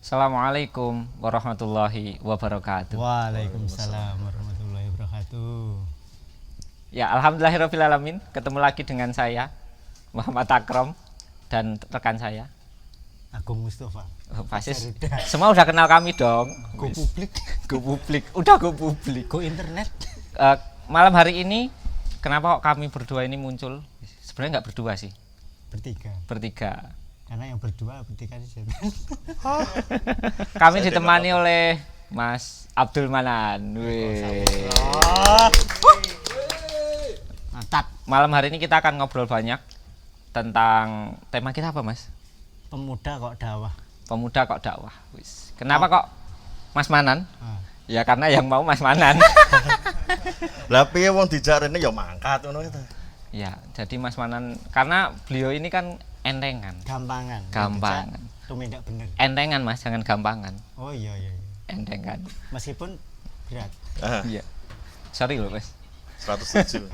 Assalamualaikum warahmatullahi wabarakatuh. Waalaikumsalam warahmatullahi wabarakatuh. Ya, alhamdulillahirrabbilalamin. Ketemu lagi dengan saya, Muhammad Akram, dan rekan saya, Agung Mustafa. Fasis. Semua udah kenal kami dong. Go publik, Go publik. Udah go publik. go internet. Malam hari ini, kenapa kok kami berdua ini muncul? Sebenarnya nggak berdua sih, Bertiga. bertiga. Karena yang berdua bertiga di setan. Kami ditemani oleh Mas Abdul Manan. Wih. Mantap. Malam hari ini kita akan ngobrol banyak tentang tema kita apa, Mas? Pemuda kok dakwah. Pemuda kok dakwah. Wis. Kenapa kok Mas Manan? Ah. Ya karena yang mau Mas Manan. Lah piye wong dijak rene ya mangkat ngono itu. Ya, jadi Mas Manan karena beliau ini kan entengan. Gampangan. Gampangan. Tumindak bener. Entengan, Mas, jangan gampangan. Oh iya. Entengan. Meskipun berat. Iya. Sorry loh, Mas. 107.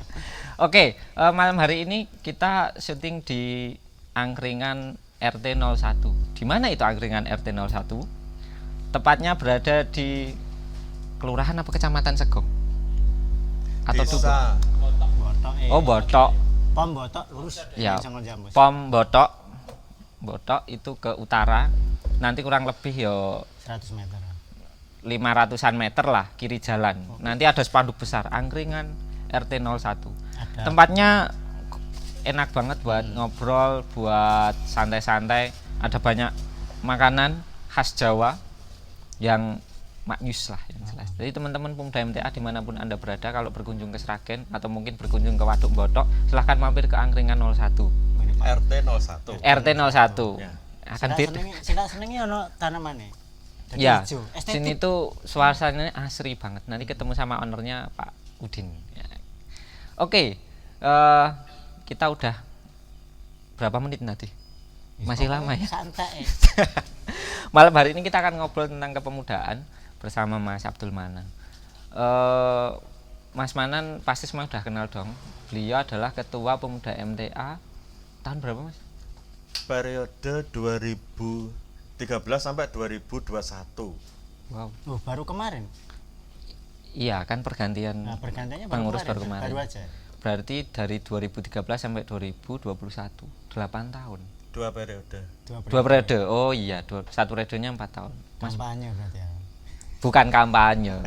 Oke, malam hari ini kita syuting di angkringan RT 01. Di mana itu angkringan RT 01? Tepatnya berada di kelurahan apa kecamatan Segong? Atau Tugu? Desa. Botok. Oh, Botok. Pom botok lurus. Ya. Jangan jambus. Pom Botok. Botok itu ke utara. Nanti kurang lebih ya 100 meter. 500-an meter lah kiri jalan. Nanti ada spanduk besar angkringan RT 01. Ada. Tempatnya enak banget buat ngobrol, buat santai-santai. Ada banyak makanan khas Jawa yang maknyus lah yang jelas. Jadi teman-teman Pemuda MTA dimanapun Anda berada, kalau berkunjung ke Sragen atau mungkin berkunjung ke Waduk Botok, silahkan mampir ke angkringan 01. RT 01. RT 01. Ya. Akan Sila senengi ono tanamane. Jadi ya, hijau. sini tuh suasananya asri banget. Nanti ketemu sama ownernya Pak Udin. Ya. Oke, kita udah berapa menit nanti? Masih lama ya. Santai. Malam hari ini kita akan ngobrol tentang kepemudaan bersama Mas Abdul Manan. Mas Manan pasti semua udah kenal dong. Beliau adalah Ketua Pemuda MTA tahun berapa, Mas? Periode 2013 sampai 2021. Wow. Oh, baru kemarin. Iya, kan pergantian Nah, pergantiannya pengurus baru kemarin. Baru aja. Berarti dari 2013 sampai 2021, 8 tahun. 2 periode. Dua periode. Oh iya, satu periodenya 4 tahun. Mas, Kampanye berarti ya. bukan kampanye.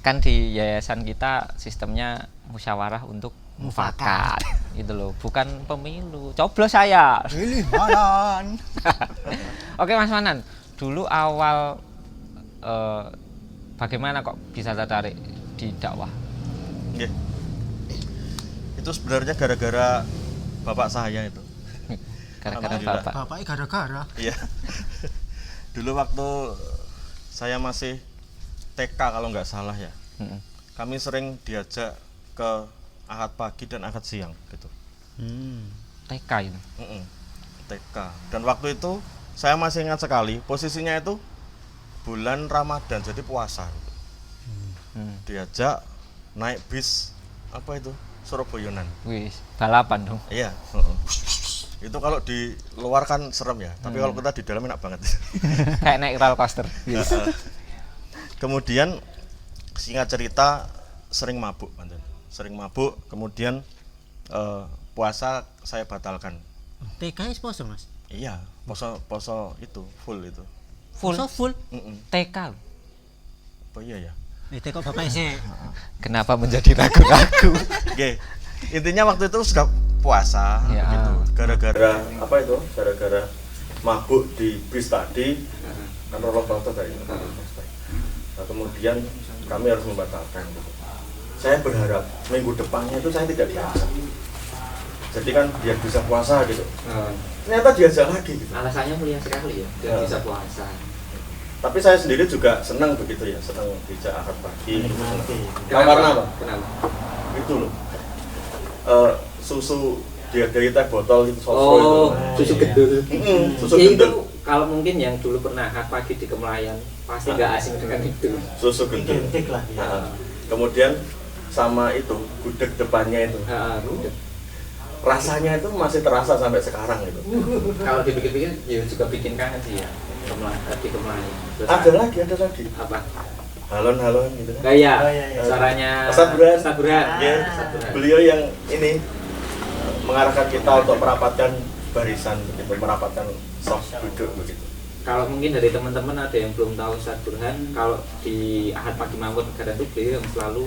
Kan di yayasan kita sistemnya musyawarah untuk mufakat. Gitu loh, bukan pemilu. Coblos saya. Pilih Manan. Oke, Mas Manan, dulu awal bagaimana kok bisa tertarik di dakwah? Nggih. Itu sebenarnya gara-gara bapak saya itu. Gara-gara Alhamdulillah. Bapak. Bapaknya gara-gara. Iya. Dulu waktu saya masih TK kalau nggak salah ya. Mm-mm. Kami sering diajak ke Ahad pagi dan Ahad siang gitu. TK itu. TK. Dan waktu itu saya masih ingat sekali posisinya itu bulan Ramadan, jadi puasa. Diajak naik bis apa itu Surabayanan. Wih, balapan dong. Iya. Itu kalau di luar kan serem ya, tapi kalau kita di dalam enak banget. Kayak naik roller coaster. Kemudian singkat cerita sering mabuk, sering mabuk. Kemudian puasa saya batalkan. TK poso, Mas. Iya, poso itu full itu. Full. Poso full. TK loh. Oh iya ya. TK bapaknya sih. Kenapa menjadi ragu-ragu? Oke. Intinya waktu itu sudah puasa Ya. gitu. Gara-gara apa itu? Gara-gara mabuk di bis tadi. Kan roller coaster tadi. Nah, kemudian kami harus membatalkan gitu. Saya berharap minggu depannya itu saya tidak diajak. Jadi kan biar bisa puasa gitu. Ternyata diajak lagi gitu. Alasannya mulia sekali ya, biar Ya. bisa puasa. Tapi saya sendiri juga senang begitu ya, senang diajak Ahad pagi. Menikmati. Karena apa? Kenapa? Itu loh. Susu dari teh botol itu sosro Oh, itu. susu iya. gendul. Susu Ya, itu gendul. kalau mungkin yang dulu pernah Ahad pagi di Kemelayan pasti nggak asing dengan itu. Susu gendul. Identik lah ya. Nah, kemudian sama itu gudeg depannya itu. Udah. Rasanya itu masih terasa sampai sekarang gitu. Kalau dipikir-pikir ya juga bikin kangen sih ya. di Kemlayan. Terus Ada lagi. apa? Halon gitu kan. Kayak Oh, iya, iya. suaranya Ustadz Burhan. Ustadz Burhan. Ya, Ustadz Burhan. beliau yang ini mengarahkan kita untuk merapatkan barisan begitu, merapatkan soft duduk begitu. Kalau mungkin dari teman-teman ada yang belum tahu Ustadz Burhan, kalau di Ahad Pagi Mangkunegaran itu beliau yang selalu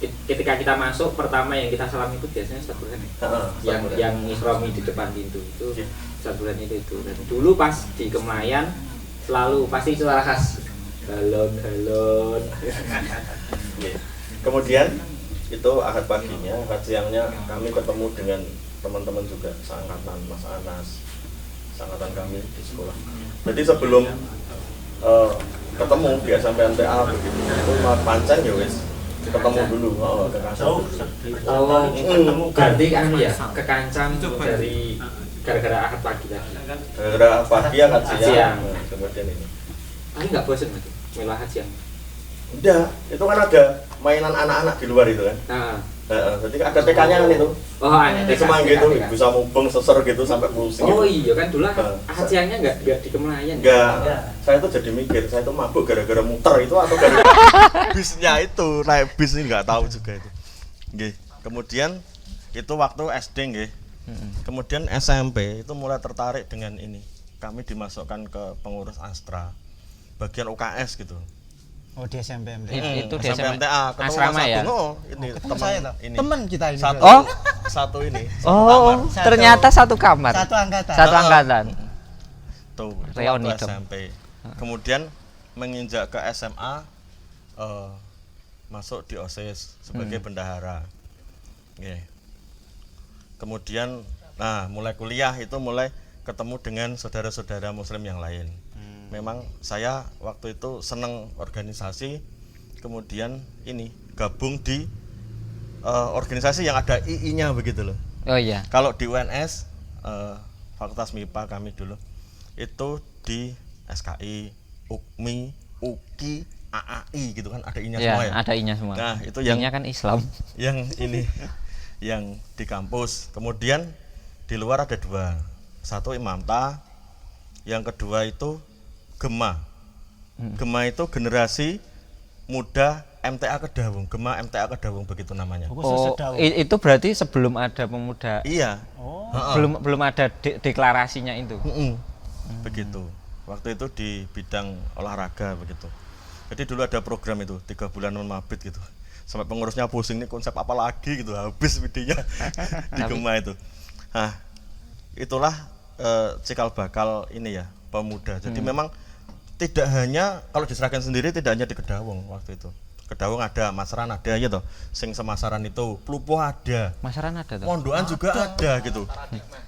ketika kita masuk pertama yang kita salam itu biasanya Ustadz Burhan ya? yang isromi di depan pintu itu Iya. Ustadz Burhan itu. Dan dulu pas di Kemlayan selalu pasti suara khas galon. Iya. Kemudian itu Ahad paginya, Ahad siangnya kami ketemu dengan teman-teman juga seangkatan Mas Anas, seangkatan kami di sekolah. Jadi sebelum ketemu di SMP MTA begitu, itu pancen ya wis ketemu dulu, ke kancam. Ganti kan ya ke kancam dari gara-gara Ahad pagi tadi. Gara-gara pagi Ahad siang. Siang. Nah, kemudian ini. Tapi nggak bosan mas, malah Ahad siang. Udah, itu kan ada mainan anak-anak di luar itu kan. Nah, Jadi ada TK-nya kan itu. oh ada Di Semang gitu, bisa mubeng seser gitu sampai pusing. Oh gitu. iya kan dulu Ahad siangnya nggak di Kemlayan. Enggak, saya tuh jadi mikir, saya tuh mabuk gara-gara muter itu atau gara-gara bisnya itu, naik bis ini nggak tahu juga itu. Nggih. Kemudian itu waktu SD nggih. Kemudian SMP itu mulai tertarik dengan ini. Kami dimasukkan ke pengurus Astra, bagian UKS gitu. Oh, di SMP MTA. Itu di SMP SMP MTA, ketemu asrama Mas ya? Agung. Oh, ini Ketemu teman saya toh. ini. Teman kita ini. Satu, Oh. satu ini. Oh, kamar. ternyata satu kamar. Satu angkatan. Satu angkatan. Tuh, itu Reuni waktu dong. SMP. Kemudian menginjak ke SMA, masuk di OSIS sebagai bendahara. Nggih. Kemudian, mulai kuliah itu mulai ketemu dengan saudara-saudara Muslim yang lain. Memang saya waktu itu seneng organisasi, kemudian ini gabung di organisasi yang ada II-nya begitu loh. Oh iya. Kalau di UNS, Fakultas MIPA kami dulu itu di SKI, UKMI, UKI, AAI gitu kan, ada I-nya Ya, semua ya. ada I-nya semua. Nah, itu yang I-nya kan Islam. yang ini yang di kampus. Kemudian di luar ada dua. Satu Imamta, yang kedua itu Gema. Gema itu generasi muda MTA Kedawung, Gema MTA Kedawung begitu namanya. Oh, itu berarti sebelum ada pemuda. Iya. Oh. Belum ada deklarasinya itu. Begitu. Waktu itu di bidang olahraga begitu. Jadi dulu ada program itu 3 bulan mabit gitu. Sampai pengurusnya pusing nih konsep apa lagi gitu, habis videonya di Gema itu. Nah, itulah cikal bakal ini ya, pemuda. Jadi memang tidak hanya kalau diserahkan sendiri, tidak hanya di Kedawung waktu itu. Kedawung ada, Masaran ada ya toh. Sing semasaran itu, Plupo ada. Masaran ada tuh. Mondoan juga ada gitu.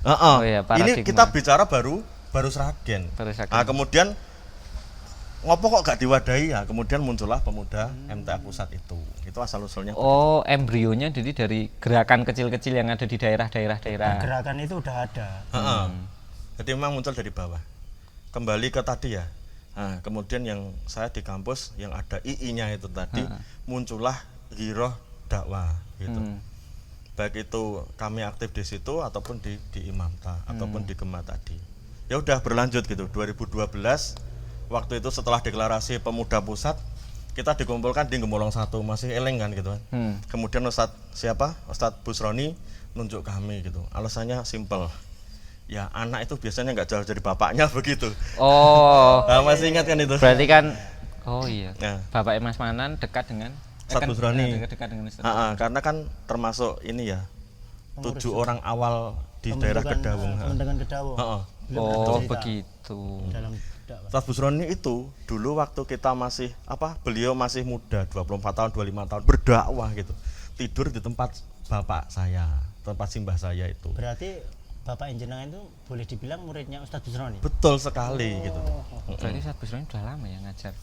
Oh iya, Ini paradigma. kita bicara baru Sragen. Baru Sragen. Nah, kemudian ngopo kok gak diwadahi ya? Kemudian muncullah pemuda MTA Pusat itu. Itu asal usulnya. Oh, embrionya jadi dari gerakan kecil-kecil yang ada di daerah-daerah. Gerakan itu udah ada. Jadi memang muncul dari bawah. Kembali ke tadi ya. Nah, kemudian yang saya di kampus yang ada II-nya itu tadi muncullah giroh dakwah gitu. Baik itu kami aktif di situ ataupun di Imamta ataupun di Gema tadi. Ya udah berlanjut gitu. 2012 waktu itu setelah deklarasi pemuda pusat kita dikumpulkan di Gemolong 1, masih eleng kan gitu kan. Kemudian Ustadz Busroni nunjuk kami gitu. Alasannya simpel. Ya anak itu biasanya nggak jauh dari bapaknya begitu. Oh. Nah, masih ingat kan itu? Berarti kan oh iya. Nah. Bapak Mas Manan dekat dengan Ustadz Busroni. dekat dengan Ustadz. Karena kan termasuk ini ya 7 orang awal di daerah Kedawung. Pembentukan Kedawung. Oh, begitu. Dalam dakwah. Ustadz Busroni itu dulu waktu kita masih beliau masih muda, 24 tahun, 25 tahun berdakwah gitu. Tidur di tempat bapak saya, tempat simbah saya itu. Berarti Bapak Injenengan itu boleh dibilang muridnya Ustadz Busroni? Betul sekali gitu. Berarti Ustadz Busroni udah lama ya ngajar.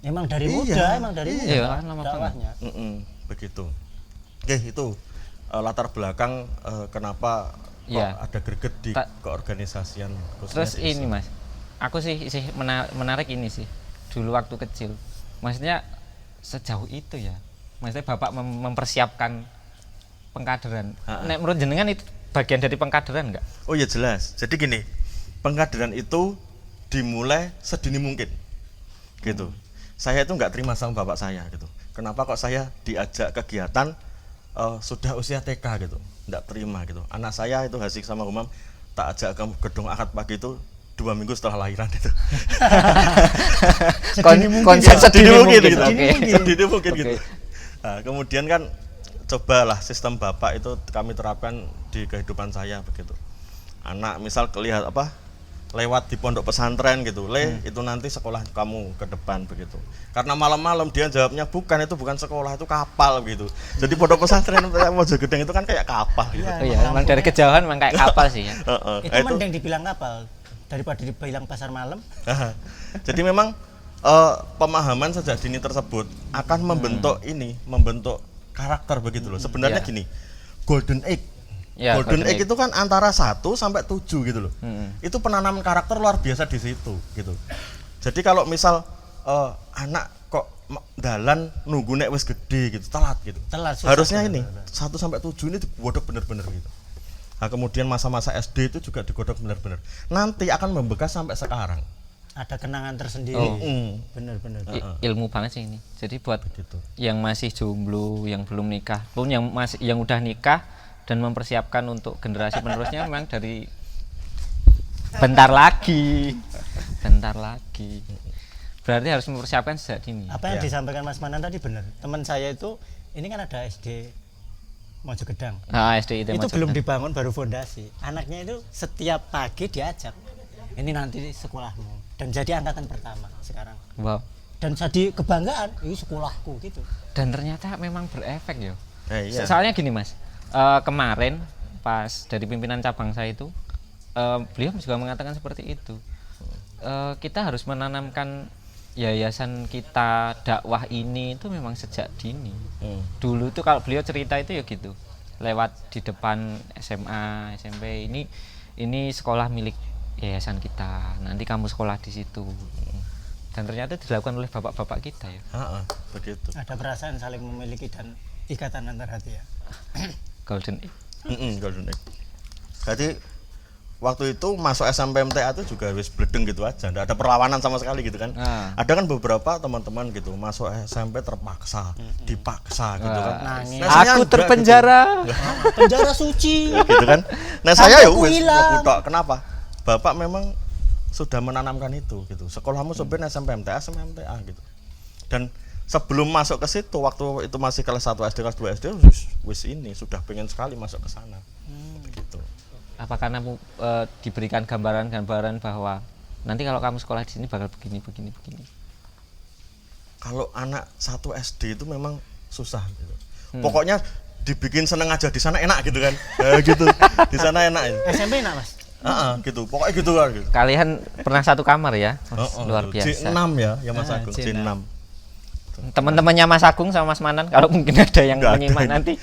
Emang dari muda, emang dari muda. Iya, kan lama dakwahnya. Begitu. Oke, itu latar belakang kenapa kok ada greget di keorganisasian khususnya. Terus ini Mas, aku sih menarik ini sih. Dulu waktu kecil, maksudnya sejauh itu ya. Maksudnya Bapak mempersiapkan pengkaderan. Nek menurut jenengan itu bagian dari pengkaderan enggak? Oh ya jelas. Jadi gini, pengkaderan itu dimulai sedini mungkin gitu. Saya itu nggak terima sama bapak saya gitu. Kenapa kok saya diajak kegiatan sudah usia TK gitu, nggak terima gitu. Anak saya itu Hasik sama Umam tak ajak ke gedung Akad Pagi itu 2 minggu setelah lahiran itu. Konsep sedini mungkin gitu. oke. Sedini mungkin Oke. gitu. Nah, kemudian kan cobalah sistem bapak itu kami terapkan di kehidupan saya begitu. Anak misal kelihat lewat di pondok pesantren gitu, itu nanti sekolah kamu ke depan begitu. Karena malam-malam dia jawabnya itu bukan sekolah, itu kapal gitu. Jadi pondok pesantren Mojogedeng itu kan kayak kapal gitu. Oh iya, memang dari kejauhan memang kayak kapal sih ya. Itu mending dibilang kapal daripada dibilang pasar malam. Jadi memang pemahaman sejak dini tersebut akan membentuk karakter begitu loh. Sebenarnya Iya. gini, golden egg. Ya, golden egg itu kan antara 1 sampai 7 gitu loh. Itu penanaman karakter luar biasa di situ gitu. Jadi kalau misal anak kok dalan nunggu nek wis gede gitu, telat gitu. Telat, susah, Harusnya bener, ini 1 sampai 7 ini digodok bener-bener gitu. Nah, kemudian masa-masa SD itu juga digodok bener-bener. Nanti akan membekas sampai sekarang. Ada kenangan tersendiri. Bener-bener. Ilmu banget sih ini. Jadi buat Begitu. yang masih jomblo, yang belum nikah, pun yang udah nikah dan mempersiapkan untuk generasi penerusnya memang dari bentar lagi. Berarti harus mempersiapkan sejak dini. Apa yang Ya. disampaikan Mas Manan tadi benar. Teman saya itu ini kan ada SD Mojogedang. SD Itu belum dibangun baru fondasi. Anaknya itu setiap pagi diajak. Ini nanti sekolahmu dan jadi angkatan pertama sekarang. Wow. Dan jadi kebanggaan, ini sekolahku gitu. Dan ternyata memang berefek ya. Iya. Soalnya gini Mas, kemarin pas dari pimpinan cabang saya itu, beliau juga mengatakan seperti itu. Kita harus menanamkan yayasan kita dakwah ini itu memang sejak dini. Dulu tuh kalau beliau cerita itu ya gitu, lewat di depan SMA, SMP ini sekolah milik yayasan kita. Nanti kamu sekolah di situ. Dan ternyata dilakukan oleh bapak-bapak kita ya. Begitu. Ada perasaan saling memiliki dan ikatan antar hati ya. Golden Egg. Golden egg. Jadi waktu itu masuk SMP MTA itu juga wis bledeng gitu aja, enggak ada perlawanan sama sekali gitu kan. Ada kan beberapa teman-teman gitu masuk SMP terpaksa, dipaksa gitu kan. Nangis. Nah, saya Aku enggak terpenjara. Penjara suci. gitu kan. Nah, saya ya Aku wis hilang. tok. Kenapa? Bapak memang sudah menanamkan itu gitu. Sekolahmu sebenarnya SMP MTA gitu. Dan sebelum masuk ke situ waktu itu masih kelas 1 SD, kelas 2 SD wis ini sudah pengen sekali masuk ke sana. Begitu. Apa karena diberikan gambaran-gambaran bahwa nanti kalau kamu sekolah di sini bakal begini. Kalau anak 1 SD itu memang susah gitu. Pokoknya dibikin seneng aja di sana enak gitu kan. Gitu. Di sana enak ya. SMP enak Mas. Gitu. Pokoknya gitu kan gitu. Kalian pernah satu kamar ya? Luar biasa. C6 ya Mas Agung, C6. C6. Teman-temannya Mas Agung sama Mas Manan kalau mungkin ada yang Nggak ada. menyimak nanti.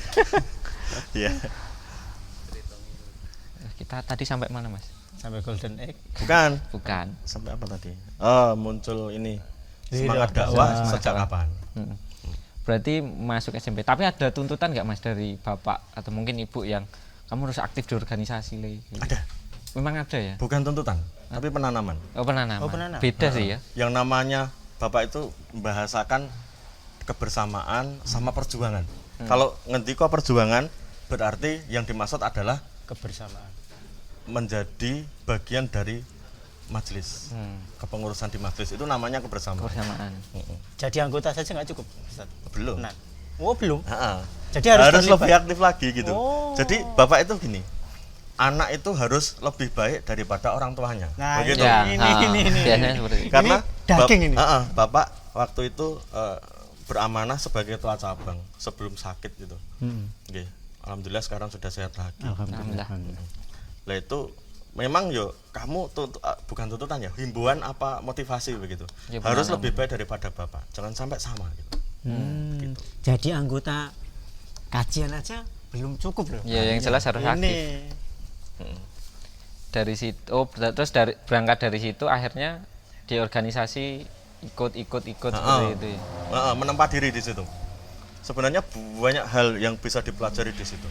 Iya. Kita tadi sampai mana Mas? Sampai Golden Egg. Bukan. Sampai apa tadi? Muncul ini Iya, semangat dakwah sejak kapan? Berarti masuk SMP. Tapi ada tuntutan nggak Mas dari bapak atau mungkin ibu yang kamu harus aktif di organisasi Le? Ada. Memang ada ya? Bukan tuntutan, tapi penanaman. Oh penanaman. Beda sih ya. Yang namanya Bapak itu membahasakan kebersamaan sama perjuangan. Kalau ngendiko perjuangan berarti yang dimaksud adalah Kebersamaan. menjadi bagian dari majelis. Kepengurusan di majelis itu namanya kebersamaan. Kebersamaan. Jadi anggota saja nggak cukup Ustaz. Belum. Nah. Oh belum. Jadi Harus terlibat. lebih aktif lagi gitu. Oh. Jadi Bapak itu gini, anak itu harus lebih baik daripada orang tuanya. Nah, begitu. Ya, ini. biasanya seperti itu. Karena Ini daging ini. Bapak waktu itu beramanah sebagai ketua cabang sebelum sakit gitu. Oke. Alhamdulillah sekarang sudah sehat lagi. Alhamdulillah. Lah itu memang yo kamu bukan tuntutan ya, himbauan apa motivasi begitu. Ya, harus benar. lebih baik daripada Bapak. Jangan sampai sama gitu. Gitu. Jadi anggota kajian aja belum cukup loh. Ya yang jelas harus aktif. Dari situ terus berangkat dari situ akhirnya di organisasi ikut seperti itu ya. Menempa diri di situ. Sebenarnya banyak hal yang bisa dipelajari di situ.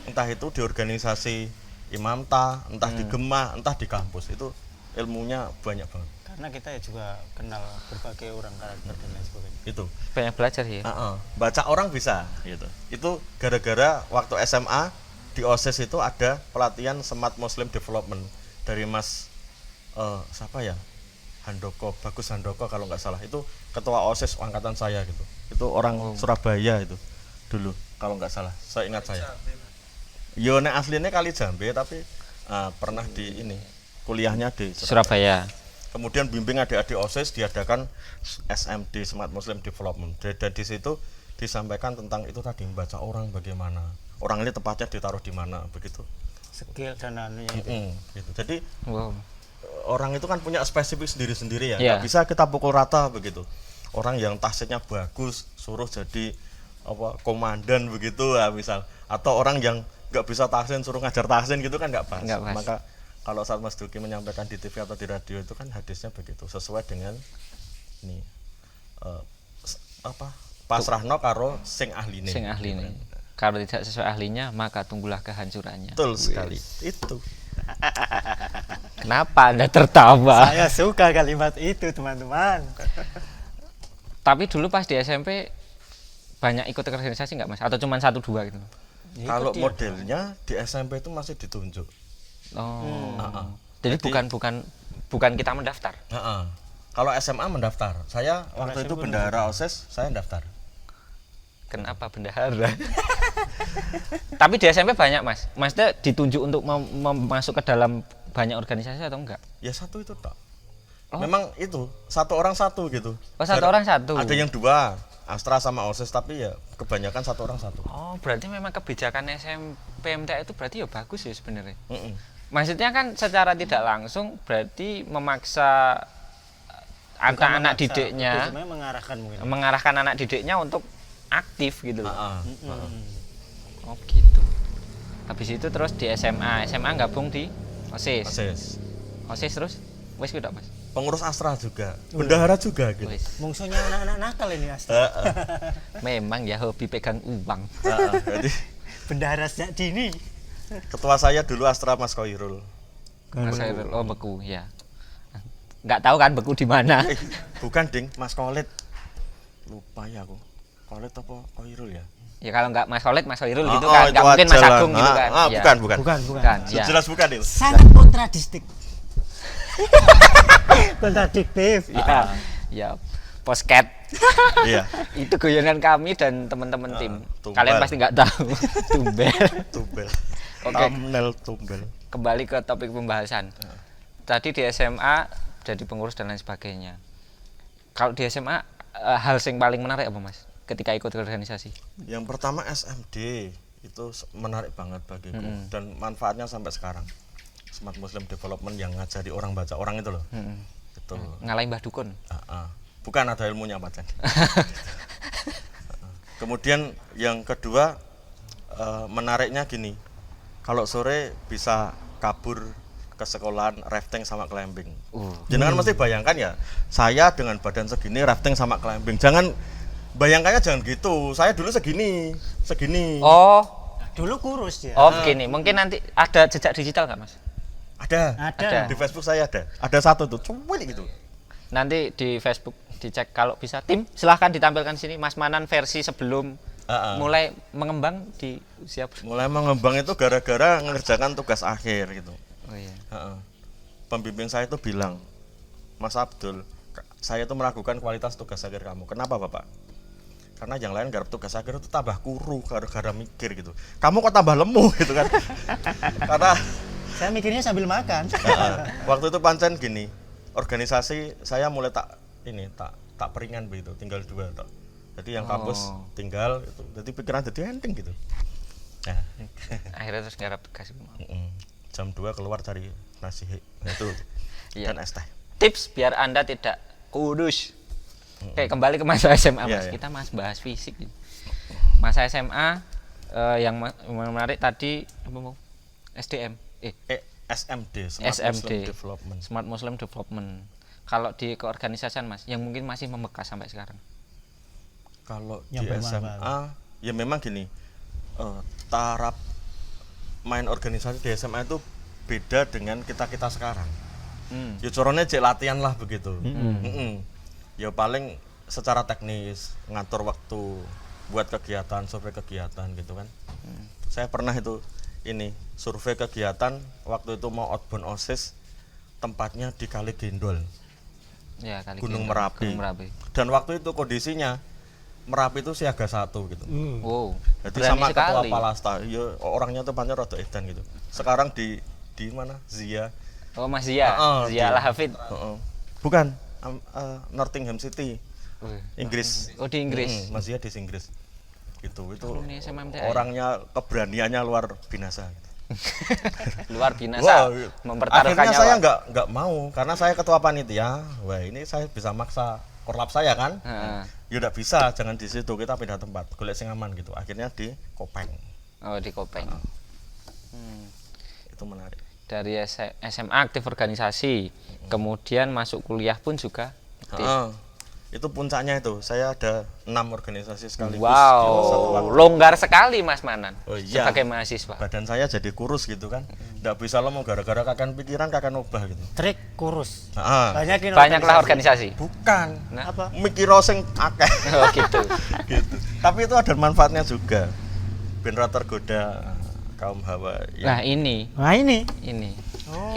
Entah itu di organisasi Imamta, entah di Gemah, entah di kampus itu ilmunya banyak banget. Karena kita ya juga kenal berbagai orang karakter dan lain sebagainya. Itu Banyak belajar ya. baca orang bisa gitu. Itu gara-gara waktu SMA di OSIS itu ada pelatihan Smart Muslim Development dari Mas siapa ya, Bagus Handoko kalau nggak salah, itu ketua OSIS angkatan saya gitu. Itu orang Surabaya itu dulu kalau nggak salah, saya ingat saya. Yo nek aslinya kali Jambe tapi pernah di ini kuliahnya di Surabaya. Kemudian bimbing adik-adik OSIS diadakan SMD Smart Muslim Development. Dan di situ disampaikan tentang itu tadi, membaca orang bagaimana. Orang ini tepatnya ditaruh di mana begitu. Skill dan anunya itu. Gitu. Jadi Wow. orang itu kan punya spesifik sendiri-sendiri ya. Iya. Nggak bisa kita pukul rata begitu. Orang yang tahsinnya bagus suruh jadi komandan begitu ya misal. Atau orang yang nggak bisa tahsin suruh ngajar tahsin gitu kan nggak pas. Nggak pas. Maka kalau saat Mas Duki menyampaikan di TV atau di radio itu kan hadisnya begitu, sesuai dengan ini pasrahno karo sing ahline. Sing ahline. Kalau tidak sesuai ahlinya, maka tunggulah kehancurannya. Betul sekali. Itu. Kenapa Anda tertawa? Saya suka kalimat itu, teman-teman. Tapi dulu pas di SMP banyak ikut organisasi nggak Mas? Atau cuma 1-2 gitu? Ya, Kalau ikut dia. modelnya di SMP itu masih ditunjuk. Oh. Jadi bukan kita mendaftar. Kalau SMA mendaftar, saya waktu itu bendahara OSIS, saya daftar. Kenapa bendahara? Tapi di SMP banyak Mas. Maksudnya ditunjuk untuk masuk ke dalam banyak organisasi atau enggak? Ya satu itu tak. Oh. Memang itu satu orang satu gitu. Oh, satu orang satu. Ada yang 2, Astra sama OSIS, tapi ya kebanyakan satu orang satu. Oh, berarti memang kebijakan SMP MTA itu berarti ya bagus ya sebenarnya. Mm-mm. Maksudnya kan secara tidak langsung berarti memaksa anak-anak didiknya, Sebenarnya mengarahkan mungkin. mengarahkan anak didiknya untuk aktif gitu loh. Oh gitu. Habis itu terus di SMA gabung di OSIS. OSIS. OSIS terus wis kuwi tok, Mas. Pengurus Astra juga, bendahara juga gitu. Wis. Mungsuhnya anak-anak nakal ini Asta. Memang ya hobi pegang uang. Jadi Bendahara sejak dini. ketua saya dulu Astra Mas Koirul. Mas Khairul, oh beku ya. Nggak tahu kan beku di mana. Bukan ding, Mas Kolit. Lupa ya aku. Kolit apa Koirul ya? Ya kalau nggak Mas Khalid, Mas Khairul gitu Oh, kan. itu Nggak mungkin Mas aja lah. Agung gitu kan. Ya. Bukan. Bukan. Bukan, ya. Jelas bukan itu. Sangat kontradiktif. Kontradiktif. Ya. Ya. Posket. Iya. Itu goyongan kami dan teman-teman tim. tumbal. Kalian pasti nggak tahu. Tumbel. Tumbel. Oke. Thumbnail tumbel. Kembali ke topik pembahasan. Tadi di SMA jadi pengurus dan lain sebagainya. Kalau di SMA hal yang paling menarik apa Mas? Ketika ikut organisasi. Yang pertama SMD itu menarik banget bagiku dan manfaatnya sampai sekarang. Smart Muslim Development yang ngajari orang baca orang itu loh. Itu. Ngalahin Mbah Dukun. Bukan, ada ilmunya Pak Chan. Kemudian yang kedua menariknya gini. Kalau sore bisa kabur ke sekolahan rafting sama climbing. Jangan mesti bayangkan ya, saya dengan badan segini rafting sama climbing. Jangan bayangkannya jangan gitu. Saya dulu segini. Oh, Dulu kurus ya. oh begini. Mungkin nanti ada jejak digital nggak Mas? Ada. Di Facebook saya ada. Ada satu tuh, culik gitu. Nanti di Facebook dicek kalau bisa. Tim silahkan ditampilkan di sini Mas Manan versi sebelum mulai mengembang di usia. Mulai mengembang itu gara-gara mengerjakan tugas akhir gitu. Oh iya. Pembimbing saya itu bilang, Mas Abdul, saya itu meragukan kualitas tugas akhir kamu. Kenapa Bapak? Karena yang lain garap tugas akhir itu tambah kuru gara-gara mikir gitu. Kamu kok tambah lemu gitu kan? Karena Saya mikirnya sambil makan. waktu itu pancen gini, organisasi saya mulai tak peringan begitu, tinggal 2 tok. Jadi yang kampus tinggal itu, jadi pikiran jadi enteng gitu. Nah, Akhirnya terus garap tugas. jam 2 keluar cari nasi itu Iya. dan es teh. Tips biar Anda tidak kudus. Oke, kembali ke masa SMA Mas. Iya. Kita bahas fisik. Masa SMA yang menarik tadi apa mau? SDM. SMD, SMD. Muslim Development. Smart Muslim Development. Kalau di keorganisasian Mas, yang mungkin masih membekas sampai sekarang. Kalau Yang di bermanfaat. SMA, ya memang gini, taraf main organisasi di SMA itu beda dengan kita sekarang. Ya corone cek latihan lah begitu. Ya paling secara teknis ngatur waktu buat kegiatan, survei kegiatan gitu kan. Saya pernah itu ini survei kegiatan waktu itu mau outbound OSIS, tempatnya di Kali Gendol, Ya, kali Gunung Gendong, Merapi. Gunung Merapi. Dan waktu itu kondisinya Merapi itu siaga 1 gitu. Wow. Jadi berani sama ketua sekali. Palasta, ya orangnya tempatnya rada edan gitu. Sekarang di mana? Zia. Oh, Mas Zia. Heeh, Zia di- Al-Hafid. Bukan, Nottingham City, Wih. Inggris. Oh, di Inggris. Mas Zia di Inggris. Gitu. Itu Alumni SMMTI. orangnya keberaniannya luar binasa gitu. Luar binasa. Wah, Mempertaruhkan akhirnya saya nyawa. nggak mau karena saya ketua panitia. Wah, ini saya bisa maksa korlap saya kan. Heeh. Ya udah bisa, jangan di situ, kita pindah tempat, golek sing aman gitu. Akhirnya di Kopeng. Oh, di Kopeng. Itu menarik. Dari SMA aktif organisasi, kemudian masuk kuliah pun juga aktif. Heeh. Itu puncaknya itu. Saya ada 6 organisasi sekaligus di satu Wow, waktu. longgar sekali Mas Manan. Oh, iya. Sebagai mahasiswa. Badan saya jadi kurus gitu kan. Nggak bisa lemu gara-gara kakan pikiran, kakan obah gitu. Trik kurus. Heeh. Banyaklah organisasi. Bukan. Nah, Apa? Mikiro sing akeh. oh gitu. Gitu. Tapi itu ada manfaatnya juga. Ben ra tergoda kaum hawa Nah, yang ini. Ini.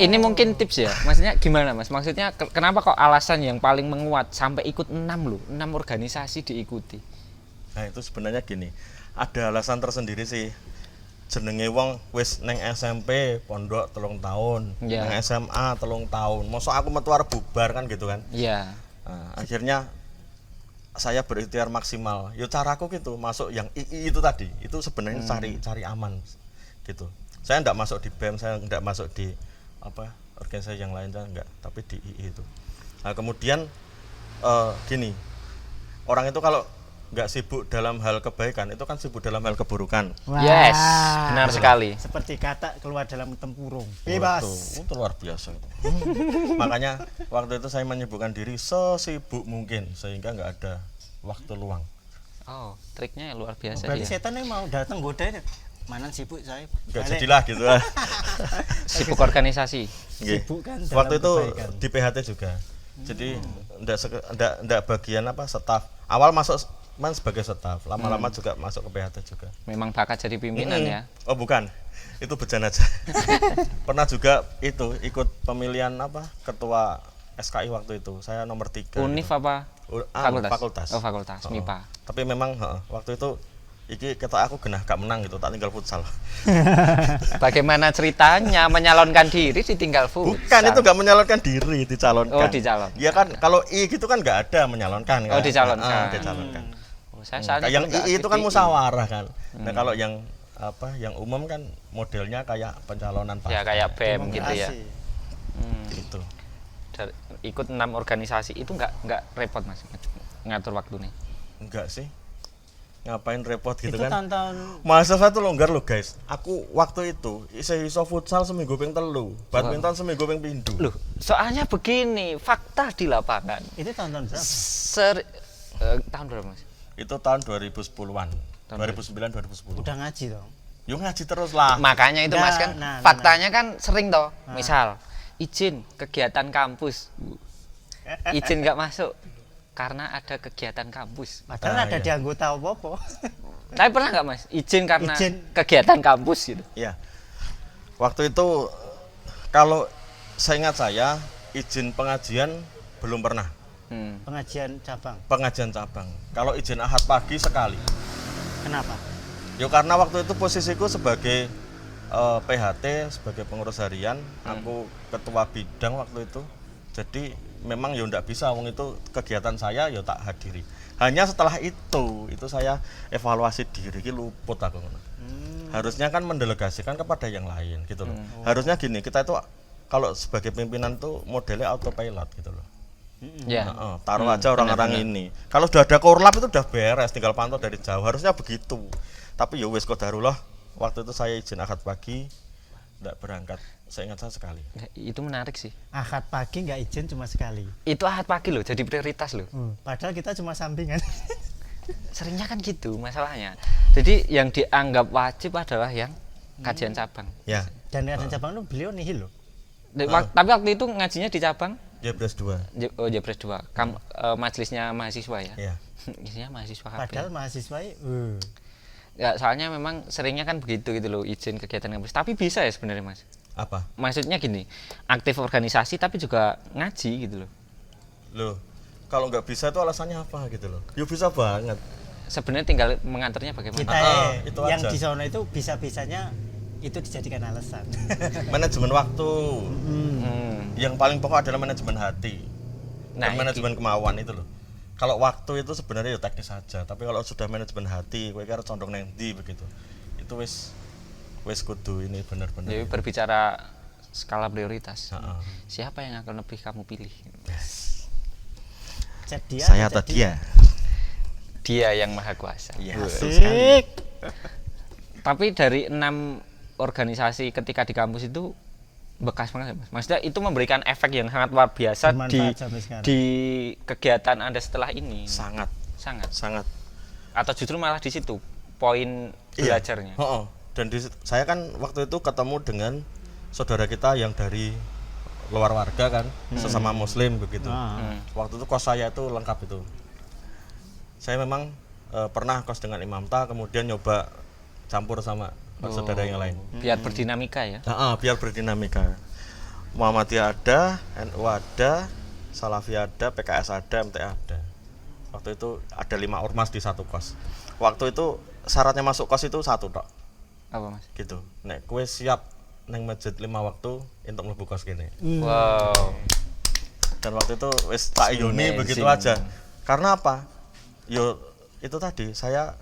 Ini mungkin tips ya. Maksudnya gimana, Mas? Maksudnya kenapa kok alasan yang paling menguat sampai ikut 6 loh, 6 organisasi diikuti. Nah, itu sebenarnya gini. Ada alasan tersendiri sih. Jenenge wong wis neng SMP pondok 3 tahun, Iya. neng SMA 3 tahun. Mosok aku metu arep bubar kan gitu kan. Iya. Nah, akhirnya saya berikhtiar maksimal. Yo caraku gitu, masuk yang II itu tadi. Itu sebenarnya cari aman gitu. Saya enggak masuk di BEM, saya enggak masuk di organisasi yang lain, saya enggak, tapi di II itu. Nah, kemudian gini. Orang itu kalau enggak sibuk dalam hal kebaikan, itu kan sibuk dalam hal keburukan. Yes, benar sekali. Seperti kata keluar dalam tempurung. Bebas. Itu luar biasa. Makanya waktu itu saya menyibukkan diri sesibuk mungkin sehingga enggak ada waktu luang. Oh, triknya luar biasa Berarti dia. setan yang mau datang godain. Mana sibuk saya? Enggak Balik. jadilah gitu. Sibuk organisasi. Nggih. Sibuk kan dalam Waktu itu kebaikan. di PHT juga. Jadi enggak bagian staf. Awal masuk sebagai staf, lama-lama juga masuk ke PHT juga. Memang bakat jadi pimpinan ya. Oh, bukan. Itu bejan aja. Pernah juga itu ikut pemilihan ketua SKI waktu itu. Saya nomor 3. Univ apa? Fakultas. Oh, fakultas, MIPA. Tapi memang waktu itu iki ketok aku genah gak menang gitu, tak tinggal futsal. Bagaimana ceritanya menyalonkan diri ditinggal futsal? Bukan, itu gak menyalonkan diri, dicalonkan. Oh, dicalon. Iya kan, kalau I gitu kan gak ada menyalonkan kan. Oh, dicalonkan. Dicalonkan. Oh, saya soalnya Yang nggak I itu kan aktif di musyawarah kan. Nah, kalau yang yang umum kan modelnya kayak pencalonan Ya kayak BEM gitu ya. Demokrasi. Gitu. Ikut 6 organisasi itu nggak repot Mas ngatur waktu nih. Enggak sih. Ngapain repot gitu Itu kan. tahun-tahun Mahasiswa tuh longgar loh guys. Aku waktu itu iso futsal seminggu ping 3, badminton seminggu ping 7. Loh, soalnya begini, fakta di lapangan. itu tahun-tahun berapa? Tahun berapa Mas? Itu tahun 2010-an. Tahun 2009 2010. Udah ngaji dong. Yo ngaji terus lah. Makanya itu Mas kan Nah, faktanya kan sering toh. Misal izin kegiatan kampus. Izin nggak masuk karena ada kegiatan kampus. Padahal ada iya. di anggota apa-apa. Tapi pernah nggak Mas izin karena Izin. kegiatan kampus gitu? Iya. Waktu itu kalau saya ingat saya izin pengajian belum pernah. Pengajian cabang. Pengajian cabang. Kalau izin Ahad pagi sekali. Kenapa? Yo karena waktu itu posisiku sebagai PHT, sebagai pengurus harian, aku ketua bidang waktu itu. Jadi memang yo ndak bisa wong itu kegiatan saya yo tak hadiri. Hanya setelah itu saya evaluasi diri iki luput aku ngono. Harusnya kan mendelegasikan kepada yang lain gitu loh. Harusnya gini, kita itu kalau sebagai pimpinan tuh modelnya autopilot gitu loh. Ya. Taruh aja orang-orang ini. Kalau sudah ada korlap itu udah beres, tinggal pantau dari jauh. Harusnya begitu. Tapi ya wis qadarullah, waktu itu saya izin Ahad pagi, enggak berangkat. Saya ingat saya sekali. Ya, itu menarik sih. Ahad pagi nggak izin cuma sekali. Itu Ahad pagi loh, jadi prioritas loh. Padahal kita cuma sampingan. Seringnya kan gitu masalahnya. Jadi yang dianggap wajib adalah yang kajian cabang. Ya. Dan ada cabang itu beliau nihil loh. Tapi waktu itu ngajinya di cabang Jebres 2. Jepres 2. Majelisnya mahasiswa ya. Iya. Isinya mahasiswa kabeh. Padahal mahasiswa Ya, soalnya memang seringnya kan begitu gitu loh, izin kegiatan kampus. Tapi bisa ya sebenarnya, Mas. Apa? Maksudnya gini, aktif organisasi tapi juga ngaji gitu loh. Loh, kalau nggak bisa itu alasannya apa gitu loh? Ya bisa banget. Sebenarnya tinggal mengaturnya bagaimana. kita itu yang aja. di sana itu bisa-bisanya itu dijadikan alasan. Manajemen waktu. Hmm. Yang paling pokok adalah manajemen hati. Nah, Dan manajemen kemauan itu loh. Kalau waktu itu sebenarnya ya teknis saja, tapi kalau sudah manajemen hati, kowe kira condong nang ndi begitu. Itu wis kudu ini benar-benar. Jadi berbicara skala prioritas. Heeh. Siapa yang akan lebih kamu pilih? Dia Saya atau dia? Dia yang maha kuasa. Iya. Asik. Tapi dari 6 organisasi ketika di kampus itu bekas banget ya, Mas. Maksudnya itu memberikan efek yang sangat luar biasa Bermanfaat sampai sekarang. di kegiatan Anda setelah ini. Sangat. Sangat. Atau justru malah di situ poin belajarnya. Heeh. Dan saya kan waktu itu ketemu dengan saudara kita yang dari luar warga kan, sesama muslim begitu. Waktu itu kos saya itu lengkap itu. Saya memang pernah kos dengan Imam Ta, kemudian nyoba campur sama saudara yang lain. Biar berdinamika ya. Biar berdinamika. Muhammadiyah ada, NU ada, Salafi ada, PKS ada, MTA ada. Waktu itu ada 5 ormas di satu kos. Waktu itu syaratnya masuk kos itu 1 tok. Apa, Mas? Gitu. Nek kue siap neng masjid 5 waktu untuk mlebu kos kene. Wow. Dan waktu itu wis tak yuni begitu aja. Karena apa? Yo itu tadi saya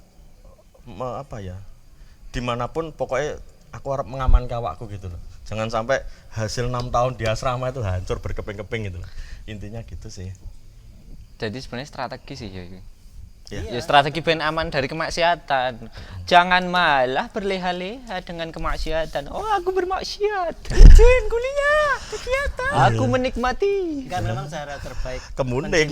dimanapun pokoknya aku harap mengamankan awakku gitu loh. Jangan sampai hasil 6 tahun di asrama itu hancur berkeping-keping gitu loh. Intinya gitu sih. Jadi sebenarnya strategi sih ya. Ya. Ya strategi ben aman dari kemaksiatan. Jangan malah berleha-leha dengan kemaksiatan. Oh, aku bermaksiat. Izin kuliah, kegiatan. Aku menikmati. Kan memang cara terbaik. Kemuning.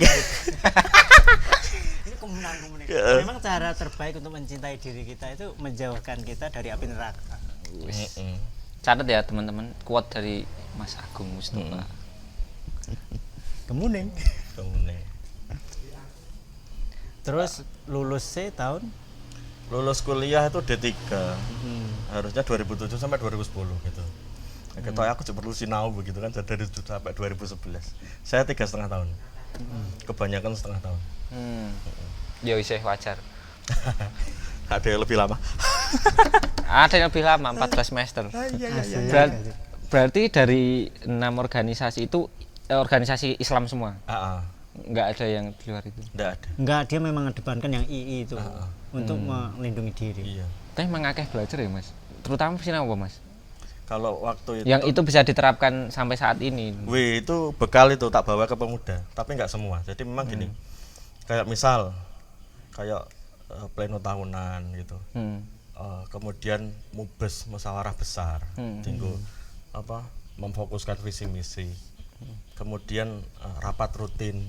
Ini kemuning. Ya. Memang cara terbaik untuk mencintai diri kita itu menjauhkan kita dari api neraka. Catat ya teman-teman, quote dari Mas Agung Mustafa. Kemuning. Kemuning. Terus lulus tahun Lulus kuliah itu D3. Harusnya 2007 sampai 2010 gitu. Ketua aku cuma perlu sinau begitu kan dari 2007 sampai 2011. Saya 3,5 tahun. Kebanyakan setengah tahun. Ya isih wajar. Ada yang lebih lama. Ada yang lebih lama, 14 semester. Berarti dari 6 organisasi itu organisasi Islam semua. Nggak ada yang di luar itu. Nggak ada. enggak, dia memang mengedepankan yang II itu untuk melindungi diri. Iya. Tapi mengakeh belajar ya, Mas. Terutama sini apa, Mas? Kalau waktu itu Yang itu bisa diterapkan sampai saat ini. itu bekal itu tak bawa ke pemuda, tapi nggak semua. Jadi memang gini. Kayak misal kayak pleno tahunan gitu. Kemudian mubes musyawarah besar. Tinggu memfokuskan visi misi. Kemudian rapat rutin.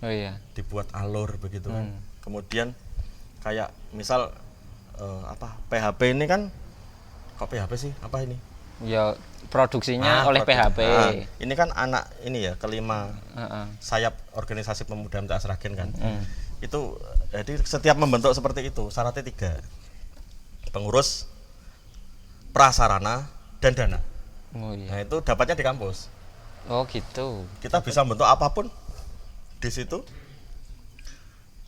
Oh iya. Dibuat alur begitu kan. Kemudian kayak misal PHP ini kan kok PHP sih? Apa ini? Ya produksinya oleh PHP. Ini kan anak ini ya kelima sayap organisasi pemuda MTA Sragen kan. Itu jadi setiap membentuk seperti itu syaratnya 3. Pengurus, prasarana, dan dana. Oh iya. Nah itu dapatnya di kampus. Oh gitu. Kita bisa membentuk apapun di situ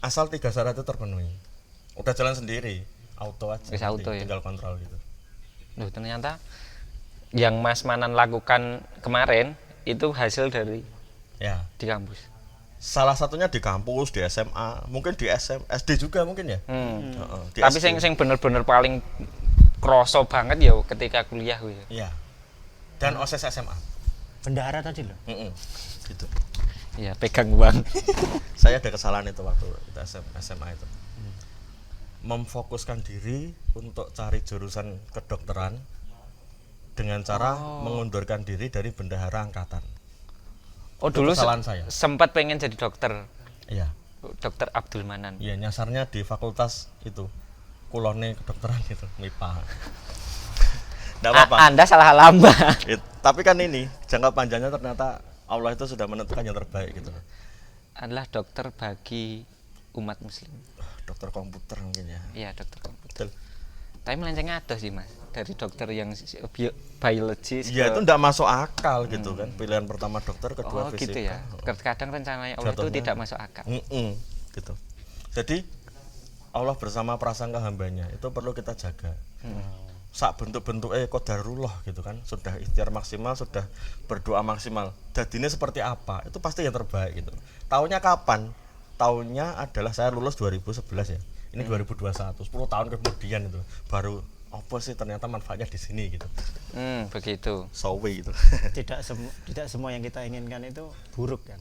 asal 3 syarat itu terpenuhi. Udah jalan sendiri, auto aja. Bisa auto ya. Tinggal kontrol gitu. Loh, ternyata yang Mas Manan lakukan kemarin itu hasil dari di kampus. Salah satunya di kampus, di SMA, mungkin di SD juga mungkin ya. Di Tapi SD. sing bener-bener paling kroso banget ya ketika kuliah ya. Iya. Dan OSIS SMA. Bendahara tadi loh. Gitu. Iya, pegang uang. Saya ada kesalahan itu waktu kita SMA itu. Memfokuskan diri untuk cari jurusan kedokteran dengan cara mengundurkan diri dari bendahara angkatan. Oh, Itu dulu kesalahan saya. sempat pengen jadi dokter. Iya. Dokter Abdul Manan. Iya, nyasarnya di fakultas itu. Kulone kedokteran gitu, MIPA. Enggak apa-apa. Anda salah alamat. Tapi kan ini jangka panjangnya ternyata Allah itu sudah menentukan yang terbaik gitu. Adalah dokter bagi umat muslim. Dokter komputer mungkin ya. Iya, dokter komputer. Betul. Tapi melencengnya ada sih mas, dari dokter yang biologis. Iya itu enggak masuk akal gitu kan. Pilihan pertama dokter, kedua Oh fisika. gitu ya. Kadang rencananya Allah itu Jatuhnya- tidak masuk akal. Gitu. Jadi Allah bersama prasangka hambanya itu perlu kita jaga. Sak bentuk-bentuk qadarullah gitu kan. Sudah ikhtiar maksimal, sudah berdoa maksimal. Jadinya seperti apa? Itu pasti yang terbaik gitu. Tahunnya kapan? Tahunnya adalah saya lulus 2011 ya. Ini 2021, 10 tahun kemudian itu baru apa sih ternyata manfaatnya di sini gitu. Begitu. Sowe gitu. Tidak semua yang kita inginkan itu buruk kan.